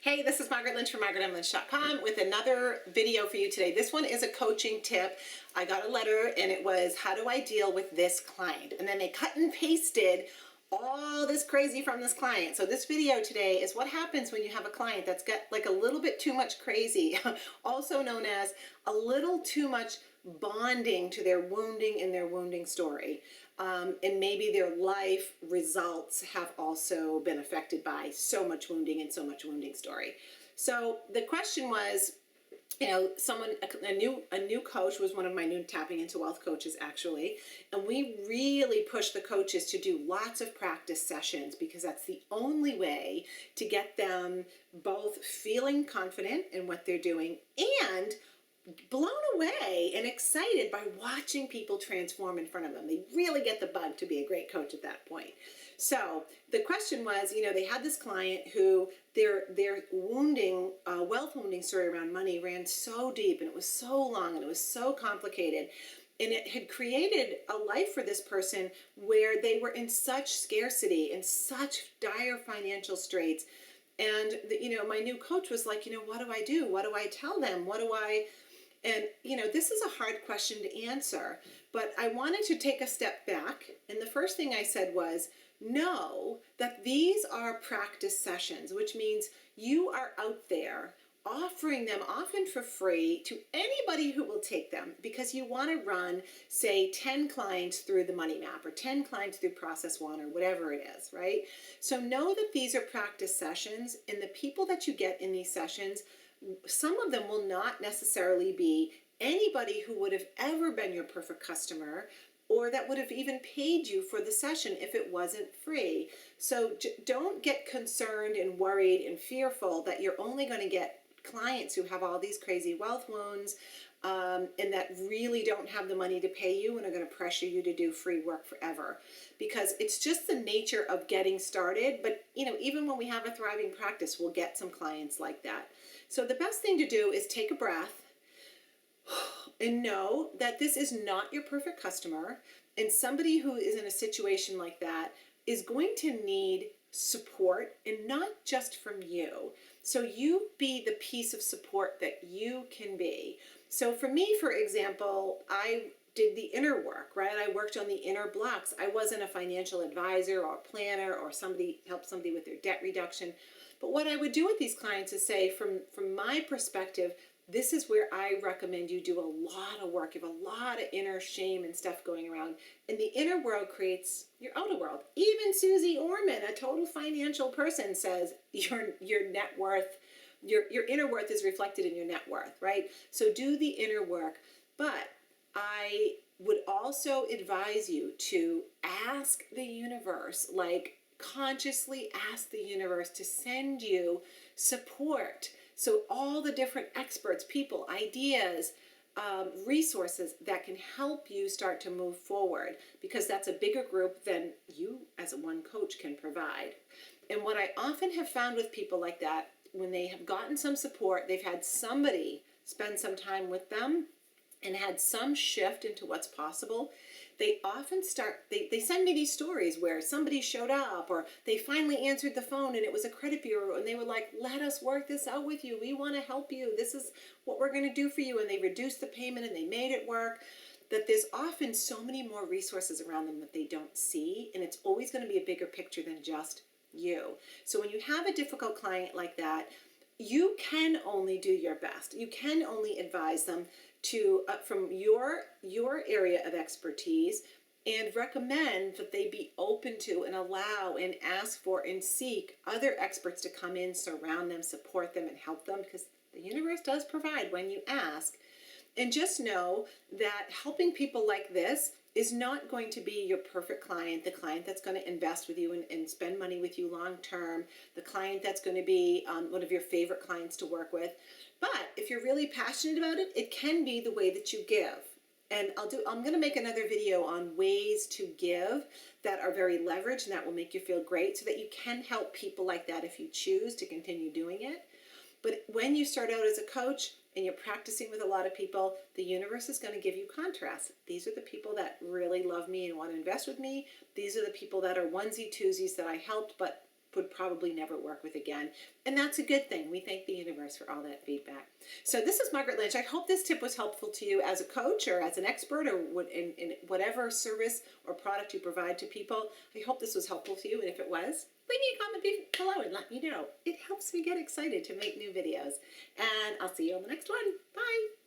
Hey, this is Margaret Lynch from MargaretMLynch.com with another video for you today. This one is a coaching tip. I got a letter and it was, how do I deal with this client? And then they cut and pasted all this crazy from this client. So this video today is what happens when you have a client that's got like a little bit too much crazy, also known as a little too much bonding to their wounding and their wounding story. And maybe their life results have also been affected by so much wounding and so much wounding story. So the question was, a new coach was one of my new Tapping into Wealth coaches actually, and we really push the coaches to do lots of practice sessions because that's the only way to get them both feeling confident in what they're doing and blown away and excited by watching people transform in front of them. They really get the bug to be a great coach at that point. So the question was, they had this client who their wounding, wealth wounding story around money ran so deep and it was so long and it was so complicated. And it had created a life for this person where they were in such scarcity and such dire financial straits. And, my new coach was like, what do I do? What do I tell them? And, this is a hard question to answer, but I wanted to take a step back. And the first thing I said was, know that these are practice sessions, which means you are out there offering them often for free to anybody who will take them because you want to run, say, 10 clients through the money map or 10 clients through process one or whatever it is, right? So know that these are practice sessions, and the people that you get in these sessions, some of them will not necessarily be anybody who would have ever been your perfect customer or that would have even paid you for the session if it wasn't free. So don't get concerned and worried and fearful that you're only going to get clients who have all these crazy wealth wounds and that really don't have the money to pay you and are going to pressure you to do free work forever, because it's just the nature of getting started. But even when we have a thriving practice, we'll get some clients like that. So the best thing to do is take a breath and know that this is not your perfect customer, and somebody who is in a situation like that is going to need support, and not just from you. So you be the piece of support that you can be. So for me, for example, I did the inner work, right? I worked on the inner blocks. I wasn't a financial advisor or planner or help somebody with their debt reduction. But what I would do with these clients is say, from my perspective, this is where I recommend you do a lot of work. You have a lot of inner shame and stuff going around. And the inner world creates your outer world. Even Susie Orman, a total financial person, says your net worth, your inner worth is reflected in your net worth, right? So do the inner work. But I would also advise you to ask the universe, like consciously ask the universe to send you support. So all the different experts, people, ideas, resources that can help you start to move forward, because that's a bigger group than you as a one coach can provide. And what I often have found with people like that, when they have gotten some support, they've had somebody spend some time with them and had some shift into what's possible, they often they send me these stories where somebody showed up or they finally answered the phone and it was a credit bureau and they were like, let us work this out with you. We want to help you. This is what we're going to do for you. And they reduced the payment and they made it work. That there's often so many more resources around them that they don't see. And it's always going to be a bigger picture than just you. So when you have a difficult client like that, you can only do your best. You can only advise them to from your area of expertise, and recommend that they be open to and allow and ask for and seek other experts to come in, surround them, support them, and help them, because the universe does provide when you ask. And just know that helping people like this is not going to be your perfect client, the client that's going to invest with you and spend money with you long term, the client that's going to be one of your favorite clients to work with. But if you're really passionate about it, it can be the way that you give. And I'm going to make another video on ways to give that are very leveraged and that will make you feel great, so that you can help people like that if you choose to continue doing it. But when you start out as a coach and you're practicing with a lot of people, the universe is going to give you contrast. These are the people that really love me and want to invest with me. These are the people that are onesie twosies that I helped, but would probably never work with again. And that's a good thing. We thank the universe for all that feedback. So this is Margaret Lynch. I hope this tip was helpful to you as a coach or as an expert or in whatever service or product you provide to people. I hope this was helpful to you. And if it was, leave me a comment below and let me know. It helps me get excited to make new videos. And I'll see you on the next one. Bye.